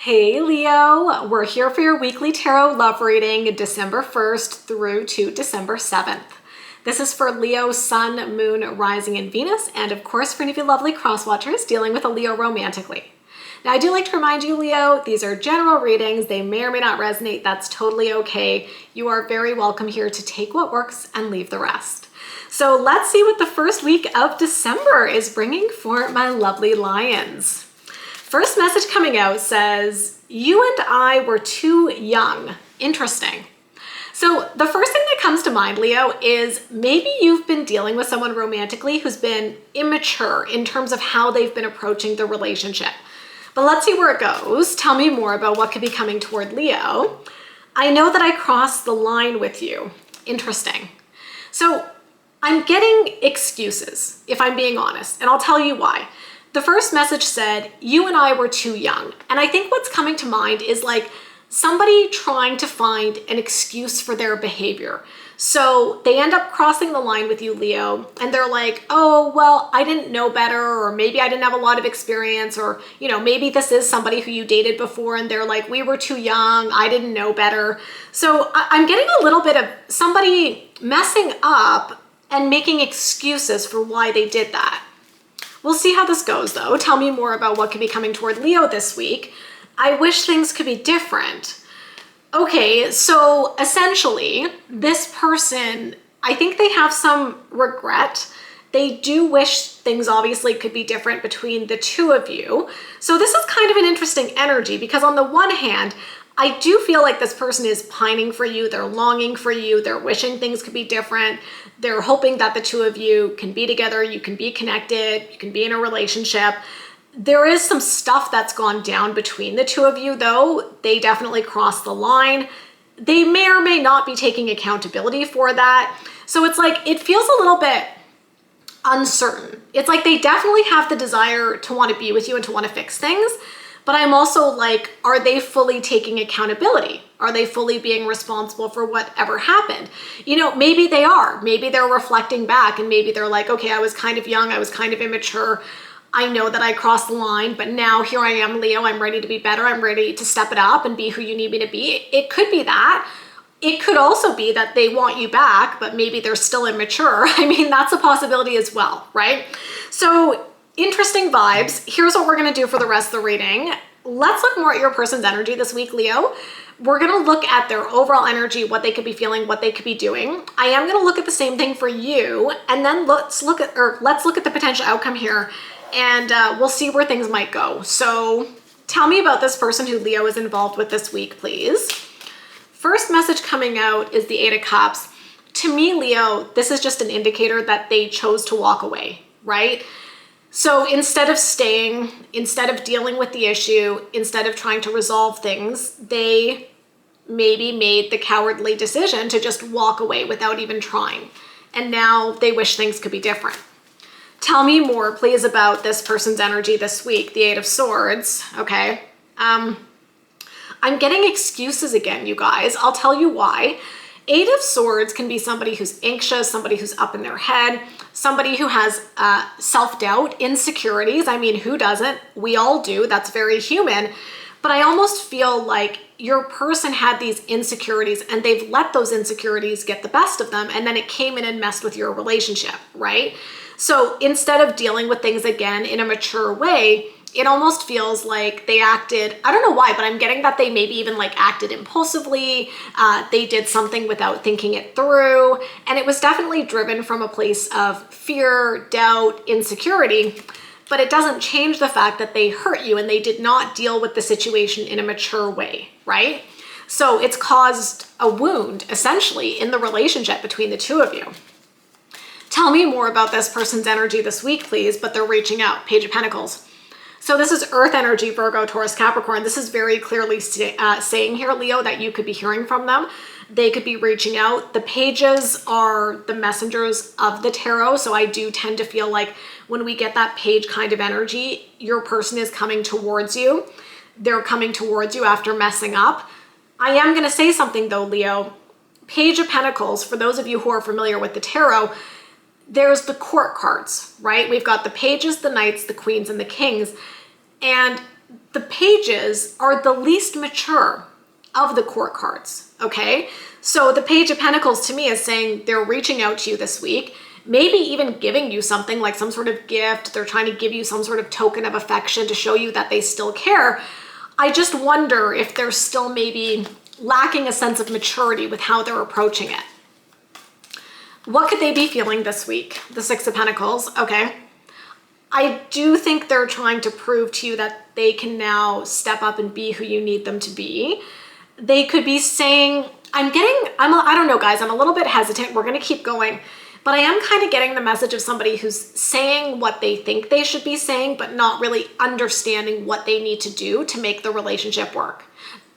Hey Leo, we're here for your weekly tarot love reading December 1st through to December 7th. This is for Leo, Sun, Moon, Rising, and Venus, and of course for any of you lovely cross-watchers dealing with a Leo romantically. Now I do like to remind you, Leo, these are general readings. They may or may not resonate. That's totally okay. You are very welcome here to take what works and leave the rest. So let's see what the first week of December is bringing for my lovely Lions. First message coming out says, you and I were too young. Interesting. So the first thing that comes to mind, Leo, is maybe you've been dealing with someone romantically who's been immature in terms of how they've been approaching the relationship. But let's see where it goes. Tell me more about what could be coming toward Leo. I know that I crossed the line with you. Interesting. So I'm getting excuses, if I'm being honest, and I'll tell you why. The first message said, you and I were too young. And I think what's coming to mind is like somebody trying to find an excuse for their behavior. So they end up crossing the line with you, Leo, and they're like, oh, well, I didn't know better, or maybe I didn't have a lot of experience, or, maybe this is somebody who you dated before and they're like, we were too young, I didn't know better. So I'm getting a little bit of somebody messing up and making excuses for why they did that. We'll see how this goes though. Tell me more about what could be coming toward Leo this week. I wish things could be different. Okay, so essentially this person, I think they have some regret. They do wish things obviously could be different between the two of you. So this is kind of an interesting energy because on the one hand, I do feel like this person is pining for you. They're longing for you. They're wishing things could be different. They're hoping that the two of you can be together. You can be connected. You can be in a relationship. There is some stuff that's gone down between the two of you, though. They definitely crossed the line. They may or may not be taking accountability for that. So it's like, it feels a little bit uncertain. It's like they definitely have the desire to want to be with you and to want to fix things. But I'm also like, are they fully taking accountability? Are they fully being responsible for whatever happened? Maybe they are. Maybe they're reflecting back and maybe they're like, okay, I was kind of young. I was kind of immature. I know that I crossed the line, but now here I am, Leo. I'm ready to be better. I'm ready to step it up and be who you need me to be. It could be that. It could also be that they want you back, but maybe they're still immature. I mean, that's a possibility as well, right? So interesting vibes. Here's what we're going to do for the rest of the reading. Let's look more at your person's energy this week, Leo. We're going to look at their overall energy, what they could be feeling, what they could be doing. I am going to look at the same thing for you, and then let's look at the potential outcome here, and we'll see where things might go. So tell me about this person who Leo is involved with this week, please. First message coming out is the Eight of Cups. To me, Leo, this is just an indicator that they chose to walk away, right? So instead of staying, instead of dealing with the issue, instead of trying to resolve things, they maybe made the cowardly decision to just walk away without even trying. And now they wish things could be different. Tell me more, please, about this person's energy this week, the Eight of Swords, okay? I'm getting excuses again, you guys. I'll tell you why. Eight of Swords can be somebody who's anxious, somebody who's up in their head, somebody who has self-doubt, insecurities. I mean, who doesn't? We all do. That's very human. But I almost feel like your person had these insecurities and they've let those insecurities get the best of them. And then it came in and messed with your relationship, right? So instead of dealing with things again in a mature way, it almost feels like they acted, I don't know why, but I'm getting that they maybe even like acted impulsively. They did something without thinking it through. And it was definitely driven from a place of fear, doubt, insecurity. But it doesn't change the fact that they hurt you and they did not deal with the situation in a mature way, right? So it's caused a wound essentially in the relationship between the two of you. Tell me more about this person's energy this week, please, but they're reaching out. Page of Pentacles. So this is Earth energy, Virgo, Taurus, Capricorn. This is very clearly saying here, Leo, that you could be hearing from them. They could be reaching out. The pages are the messengers of the tarot. So I do tend to feel like when we get that page kind of energy, your person is coming towards you. They're coming towards you after messing up. I am going to say something though, Leo. Page of Pentacles, for those of you who are familiar with the tarot, there's the court cards, right? We've got the pages, the knights, the queens, and the kings. And the pages are the least mature of the court cards, okay? So the Page of Pentacles to me is saying they're reaching out to you this week, maybe even giving you something like some sort of gift. They're trying to give you some sort of token of affection to show you that they still care. I just wonder if they're still maybe lacking a sense of maturity with how they're approaching it. What could they be feeling this week? The Six of Pentacles, okay. I do think they're trying to prove to you that they can now step up and be who you need them to be. They could be saying, I don't know, guys, I'm a little bit hesitant. We're going to keep going. But I am kind of getting the message of somebody who's saying what they think they should be saying, but not really understanding what they need to do to make the relationship work.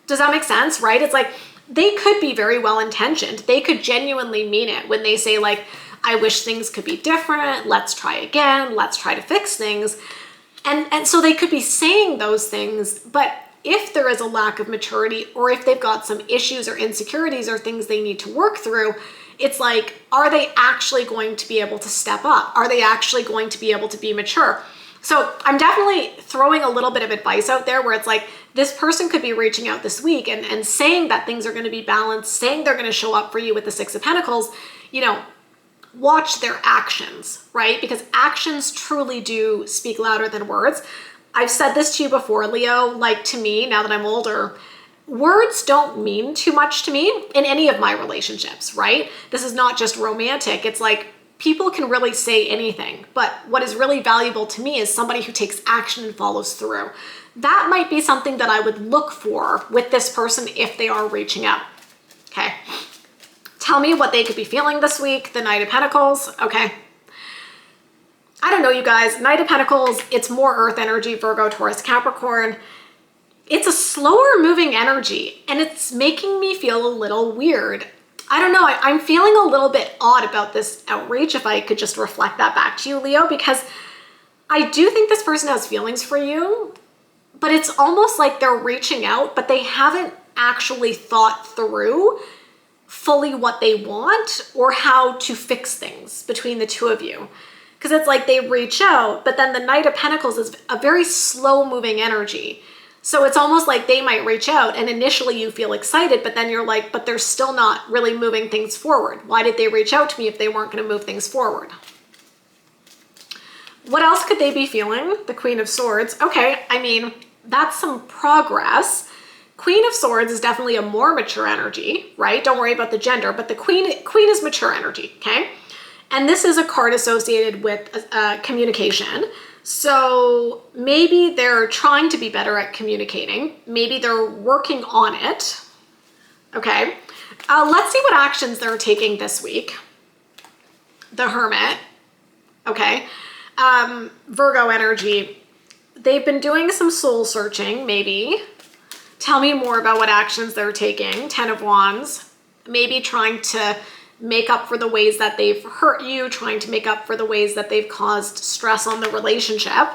Does that make sense, right? It's like they could be very well-intentioned. They could genuinely mean it when they say like, I wish things could be different. Let's try again. Let's try to fix things. And so they could be saying those things, but if there is a lack of maturity or if they've got some issues or insecurities or things they need to work through, it's like, are they actually going to be able to step up? Are they actually going to be able to be mature? So I'm definitely throwing a little bit of advice out there where it's like, this person could be reaching out this week and saying that things are going to be balanced, saying they're going to show up for you with the Six of Pentacles, watch their actions, right? Because actions truly do speak louder than words. I've said this to you before, Leo, like to me, now that I'm older, words don't mean too much to me in any of my relationships, right? This is not just romantic. It's like people can really say anything, but what is really valuable to me is somebody who takes action and follows through. That might be something that I would look for with this person if they are reaching out, okay? Tell me what they could be feeling this week, the Knight of Pentacles, okay? I don't know, you guys, Knight of Pentacles, it's more earth energy, Virgo, Taurus, Capricorn. It's a slower moving energy and it's making me feel a little weird. I don't know, I'm feeling a little bit odd about this outreach, if I could just reflect that back to you, Leo, because I do think this person has feelings for you, but it's almost like they're reaching out, but they haven't actually thought through fully what they want or how to fix things between the two of you. Because it's like they reach out, but then the Knight of Pentacles is a very slow moving energy. So it's almost like they might reach out and initially you feel excited, but then you're like, but they're still not really moving things forward. Why did they reach out to me if they weren't going to move things forward? What else could they be feeling? The Queen of Swords. Okay, I mean, that's some progress. Queen of Swords is definitely a more mature energy, right? Don't worry about the gender, but the Queen is mature energy, okay? And this is a card associated with communication. So maybe they're trying to be better at communicating. Maybe they're working on it. Okay. Let's see what actions they're taking this week. The Hermit. Okay. Virgo energy. They've been doing some soul searching, maybe. Tell me more about what actions they're taking. Ten of Wands. Maybe trying to make up for the ways that they've hurt you, trying to make up for the ways that they've caused stress on the relationship.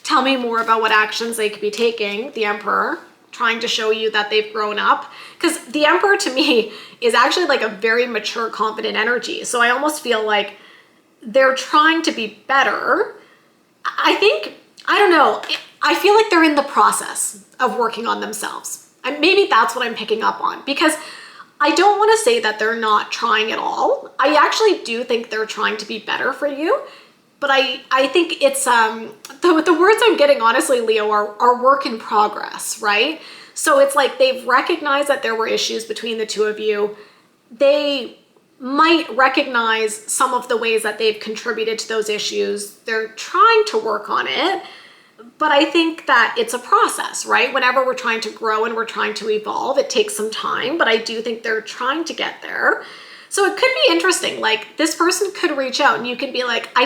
Tell me more about what actions they could be taking. The Emperor, trying to show you that they've grown up. Because the Emperor to me is actually like a very mature, confident energy. So I almost feel like they're trying to be better. I don't know, I feel like they're in the process of working on themselves. And maybe that's what I'm picking up on, because I don't want to say that they're not trying at all. I actually do think they're trying to be better for you, but I think it's, the words I'm getting, honestly, Leo, are work in progress, right? So it's like they've recognized that there were issues between the two of you. They might recognize some of the ways that they've contributed to those issues. They're trying to work on it. But I think that it's a process, right? Whenever we're trying to grow and we're trying to evolve, it takes some time, but I do think they're trying to get there. So it could be interesting. Like this person could reach out and you can be like, I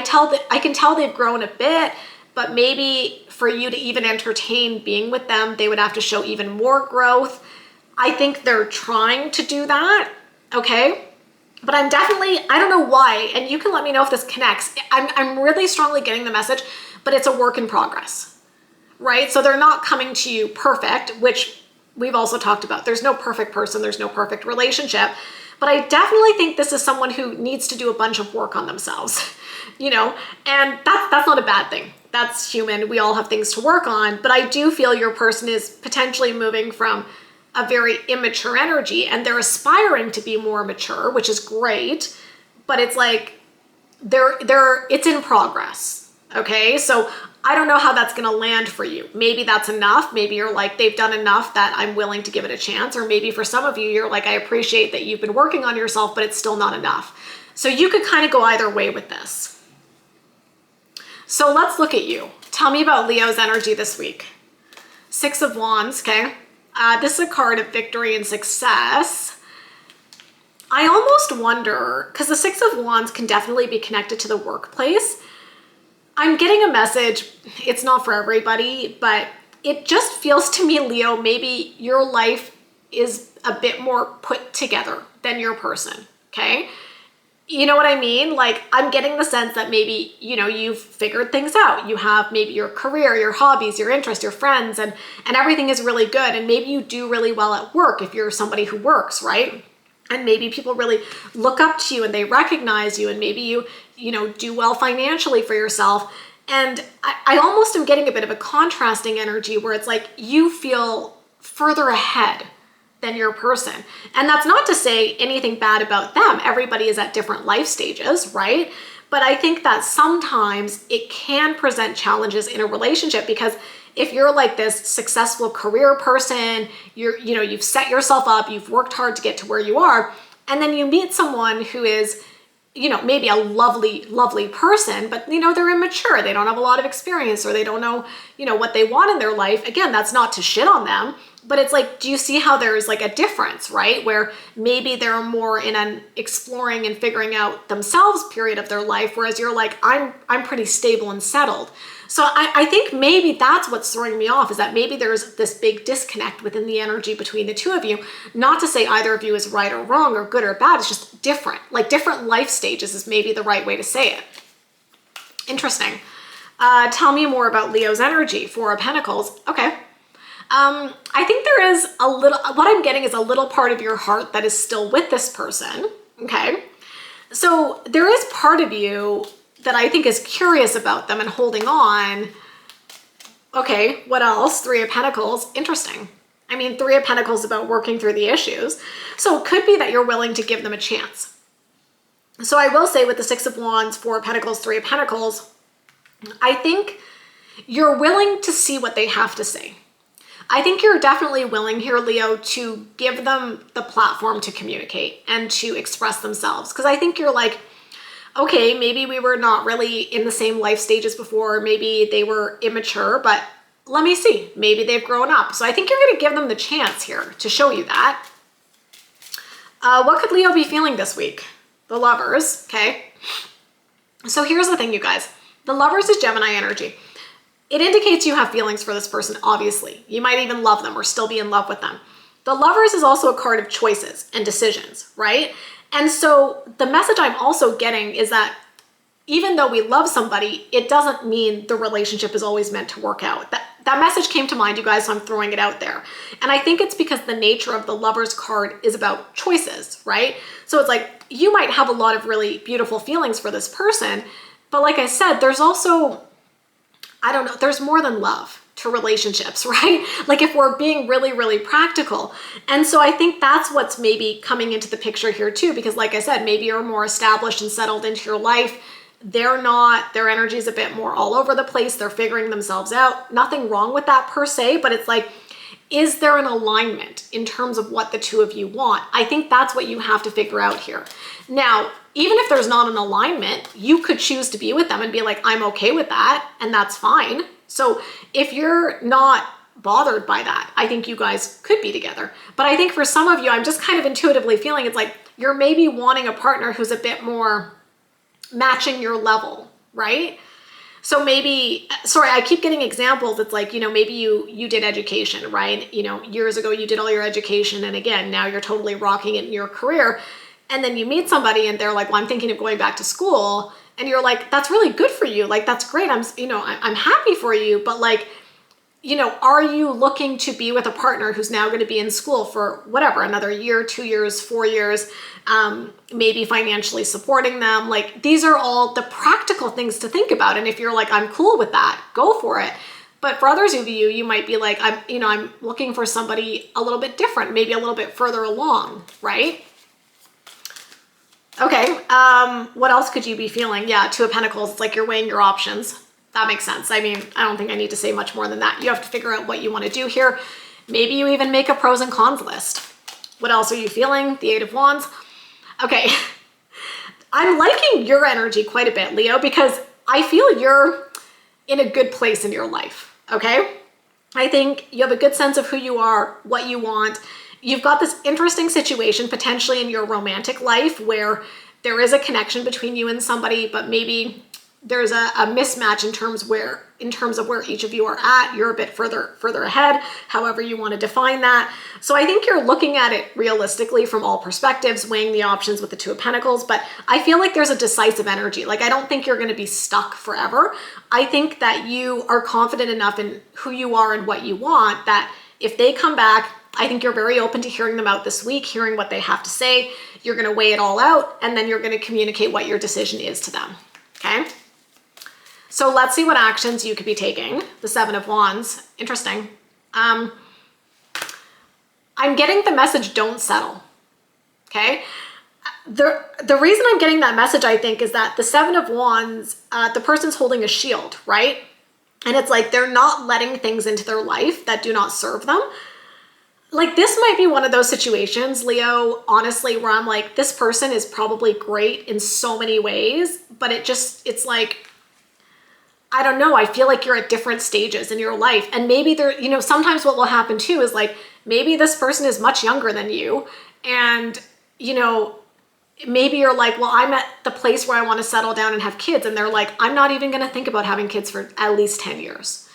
can tell they've grown a bit, but maybe for you to even entertain being with them, they would have to show even more growth. I think they're trying to do that, okay? But I'm definitely, I don't know why, and you can let me know if this connects. I'm really strongly getting the message, but it's a work in progress, right? So they're not coming to you perfect, which we've also talked about. There's no perfect person, there's no perfect relationship, but I definitely think this is someone who needs to do a bunch of work on themselves, and that's not a bad thing, that's human. We all have things to work on, but I do feel your person is potentially moving from a very immature energy and they're aspiring to be more mature, which is great, but it's like it's in progress. Okay. So I don't know how that's going to land for you. Maybe that's enough. Maybe you're like, they've done enough that I'm willing to give it a chance. Or maybe for some of you, you're like, I appreciate that you've been working on yourself, but it's still not enough. So you could kind of go either way with this. So let's look at you. Tell me about Leo's energy this week. 6 of Wands, okay? This is a card of victory and success. I almost wonder, because the 6 of Wands can definitely be connected to the workplace. I'm getting a message, it's not for everybody, but it just feels to me, Leo, maybe your life is a bit more put together than your person, okay? You know what I mean? Like, I'm getting the sense that maybe, you've figured things out. You have maybe your career, your hobbies, your interests, your friends, and everything is really good. And maybe you do really well at work if you're somebody who works, right? And maybe people really look up to you and they recognize you, and maybe you do well financially for yourself. And I almost am getting a bit of a contrasting energy where it's like you feel further ahead than your person. And that's not to say anything bad about them. Everybody is at different life stages, right? But I think that sometimes it can present challenges in a relationship, because if you're like this successful career person, you've set yourself up, you've worked hard to get to where you are, and then you meet someone who is, maybe a lovely, lovely person, but they're immature. They don't have a lot of experience, or they don't know, what they want in their life. Again, that's not to shit on them, but it's like, do you see how there's like a difference, right? Where maybe they're more in an exploring and figuring out themselves period of their life, whereas you're like, I'm pretty stable and settled. So I think maybe that's what's throwing me off, is that maybe there's this big disconnect within the energy between the two of you. Not to say either of you is right or wrong or good or bad. It's just different. Like different life stages is maybe the right way to say it. Interesting. Tell me more about Leo's energy. 4 of Pentacles. Okay. I think there is a little, what I'm getting is a little part of your heart that is still with this person. Okay. So there is part of you that I think is curious about them and holding on. Okay, what else? 3 of Pentacles. Interesting. I mean, 3 of Pentacles about working through the issues. So it could be that you're willing to give them a chance. So I will say with the 6 of Wands, 4 of Pentacles, 3 of Pentacles, I think you're willing to see what they have to say. I think you're definitely willing here, Leo, to give them the platform to communicate and to express themselves. Because I think you're like, okay, maybe we were not really in the same life stages before. Maybe they were immature, but let me see. Maybe they've grown up. So I think you're going to give them the chance here to show you that. What could Leo be feeling this week? The Lovers, okay? So here's the thing, you guys. The Lovers is Gemini energy. It indicates you have feelings for this person, obviously. You might even love them or still be in love with them. The Lovers is also a card of choices and decisions, right? And so the message I'm also getting is that even though we love somebody, it doesn't mean the relationship is always meant to work out. That message came to mind, you guys, so I'm throwing it out there. And I think it's because the nature of the Lovers card is about choices, right? So it's like, you might have a lot of really beautiful feelings for this person, but like I said, there's also, I don't know, there's more than love to relationships, right? Like if we're being really, really practical. And so I think that's what's maybe coming into the picture here too, because like I said, maybe you're more established and settled into your life. They're not, their energy is a bit more all over the place. They're figuring themselves out. Nothing wrong with that per se, but it's like, is there an alignment in terms of what the two of you want? I think that's what you have to figure out here. Now, even if there's not an alignment, you could choose to be with them and be like, I'm okay with that, and that's fine. So if you're not bothered by that, I think you guys could be together. But I think for some of you, I'm just kind of intuitively feeling it's like you're maybe wanting a partner who's a bit more matching your level, right? So maybe, sorry, I keep getting examples. It's like, maybe you did education, right? Years ago you did all your education, and again, now you're totally rocking it in your career. And then you meet somebody and they're like, well, I'm thinking of going back to school. And you're like, that's really good for you. Like, that's great. I'm happy for you. But like, are you looking to be with a partner who's now going to be in school for whatever, another year, 2 years, 4 years, maybe financially supporting them? Like, these are all the practical things to think about. And if you're like, I'm cool with that, go for it. But for others of you, you might be like, I'm looking for somebody a little bit different, maybe a little bit further along, right? Okay, what else could you be feeling? Yeah, Two of Pentacles, it's like you're weighing your options. That makes sense. I mean, I don't think I need to say much more than that. You have to figure out what you want to do here. Maybe you even make a pros and cons list. What else are you feeling? The Eight of Wands. Okay, I'm liking your energy quite a bit, Leo, because I feel you're in a good place in your life, okay? I think you have a good sense of who you are, what you want. You've got this interesting situation potentially in your romantic life where there is a connection between you and somebody, but maybe there's a mismatch in terms of where each of you are at. You're a bit further ahead, however you want to define that. So I think you're looking at it realistically from all perspectives, weighing the options with the Two of Pentacles, but I feel like there's a decisive energy. Like, I don't think you're going to be stuck forever. I think that you are confident enough in who you are and what you want that if they come back, I think you're very open to hearing them out this week, hearing what they have to say. You're going to weigh it all out, and then you're going to communicate what your decision is to them, okay? So let's see what actions you could be taking. The Seven of Wands, interesting. I'm getting the message, don't settle, okay? The reason I'm getting that message, I think, is that the Seven of Wands, the person's holding a shield, right? And it's like they're not letting things into their life that do not serve them. Like, this might be one of those situations, Leo, honestly, where I'm like, this person is probably great in so many ways, but it's like, I don't know, I feel like you're at different stages in your life. And maybe sometimes what will happen too is like, maybe this person is much younger than you. And, maybe you're like, well, I'm at the place where I want to settle down and have kids. And they're like, I'm not even going to think about having kids for at least 10 years.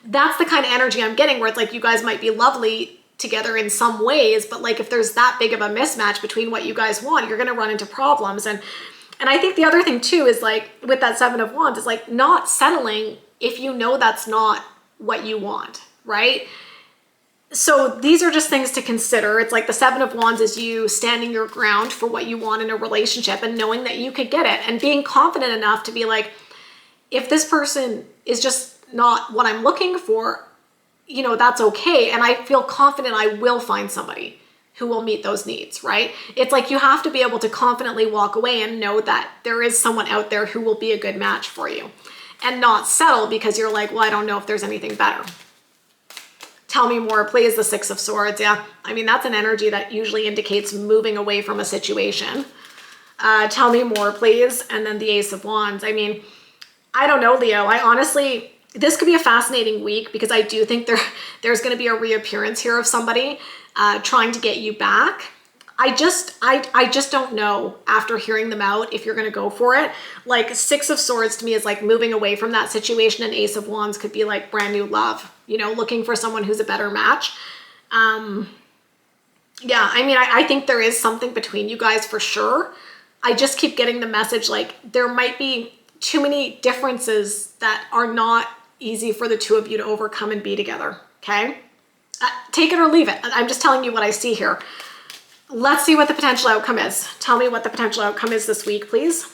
That's the kind of energy I'm getting where it's like, you guys might be lovely together in some ways, but like if there's that big of a mismatch between what you guys want, you're going to run into problems. And I think the other thing too is like with that Seven of Wands is like not settling if you know that's not what you want, right? So these are just things to consider. It's like the Seven of Wands is you standing your ground for what you want in a relationship and knowing that you could get it and being confident enough to be like, if this person is just not what I'm looking for, that's okay. And I feel confident I will find somebody who will meet those needs, right? It's like you have to be able to confidently walk away and know that there is someone out there who will be a good match for you and not settle because you're like, well, I don't know if there's anything better. Tell me more, please. The Six of Swords. Yeah. I mean, that's an energy that usually indicates moving away from a situation. Tell me more, please. And then the Ace of Wands. I mean, I don't know, Leo. This could be a fascinating week because I do think there's going to be a reappearance here of somebody trying to get you back. I just don't know after hearing them out if you're going to go for it. Like Six of Swords to me is like moving away from that situation, and Ace of Wands could be like brand new love, looking for someone who's a better match. Yeah, I mean, I think there is something between you guys for sure. I just keep getting the message like there might be too many differences that are not easy for the two of you to overcome and be together, okay? Take it or leave it. I'm just telling you what I see here. Let's see what the potential outcome is. Tell me what the potential outcome is this week, please.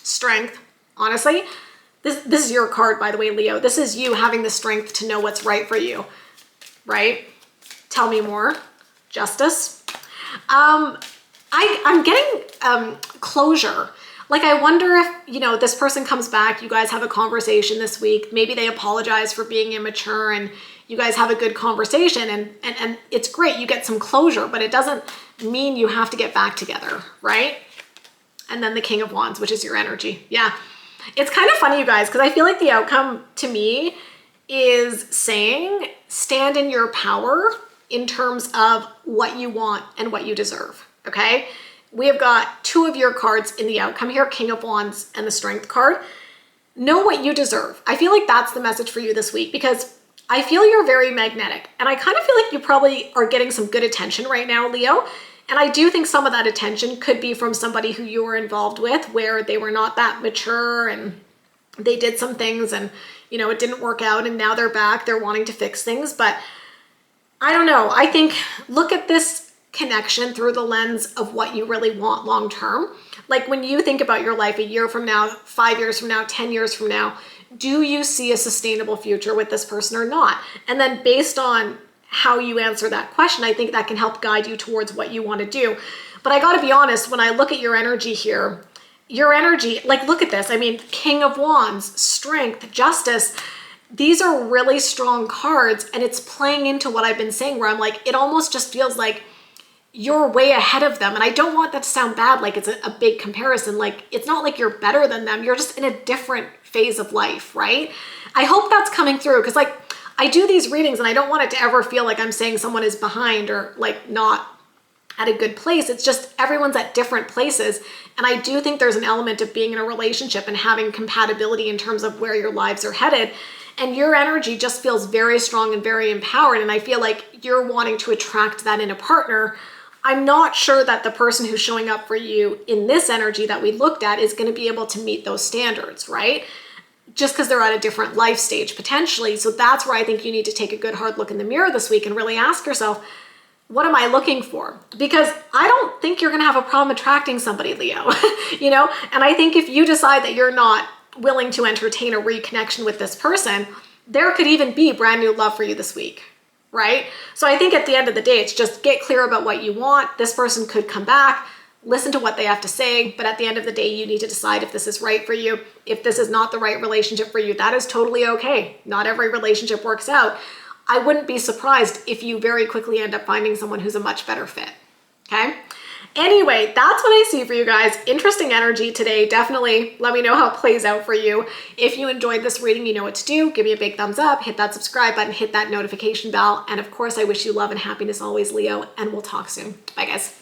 Strength. Honestly, this is your card, by the way, Leo. This is you having the strength to know what's right for you, right? Tell me more. Justice. I'm getting closure. Like, I wonder if, this person comes back, you guys have a conversation this week, maybe they apologize for being immature and you guys have a good conversation and it's great, you get some closure, but it doesn't mean you have to get back together, right? And then the King of Wands, which is your energy. Yeah. It's kind of funny, you guys, because I feel like the outcome to me is saying stand in your power in terms of what you want and what you deserve, okay? We have got two of your cards in the outcome here, King of Wands and the Strength card. Know what you deserve. I feel like that's the message for you this week because I feel you're very magnetic and I kind of feel like you probably are getting some good attention right now, Leo. And I do think some of that attention could be from somebody who you were involved with where they were not that mature and they did some things and you know, it didn't work out and now they're back, they're wanting to fix things. But I don't know. I think look at this connection through the lens of what you really want long term. Like when you think about your life a year from now, 5 years from now, 10 years from now, do you see a sustainable future with this person or not? And then based on how you answer that question, I think that can help guide you towards what you want to do. But I got to be honest, when I look at your energy here, your energy, like look at this. I mean, King of Wands, Strength, Justice. These are really strong cards, and it's playing into what I've been saying where I'm like, it almost just feels like you're way ahead of them. And I don't want that to sound bad, like it's a big comparison. Like it's not like you're better than them. You're just in a different phase of life, right? I hope that's coming through because like I do these readings and I don't want it to ever feel like I'm saying someone is behind or like not at a good place. It's just everyone's at different places. And I do think there's an element of being in a relationship and having compatibility in terms of where your lives are headed. And your energy just feels very strong and very empowered. And I feel like you're wanting to attract that in a partner. I'm not sure that the person who's showing up for you in this energy that we looked at is going to be able to meet those standards, right? Just because they're at a different life stage potentially. So that's where I think you need to take a good hard look in the mirror this week and really ask yourself, what am I looking for? Because I don't think you're going to have a problem attracting somebody, Leo, you know? And I think if you decide that you're not willing to entertain a reconnection with this person, there could even be brand new love for you this week, right? So I think at the end of the day, it's just get clear about what you want. This person could come back, listen to what they have to say, but at the end of the day, you need to decide if this is right for you. If this is not the right relationship for you, that is totally okay. Not every relationship works out. I wouldn't be surprised if you very quickly end up finding someone who's a much better fit, okay? Anyway, that's what I see for you guys. Interesting energy today. Definitely let me know how it plays out for you. If you enjoyed this reading, you know what to do. Give me a big thumbs up, hit that subscribe button, hit that notification bell. And of course, I wish you love and happiness always, Leo, and we'll talk soon. Bye, guys.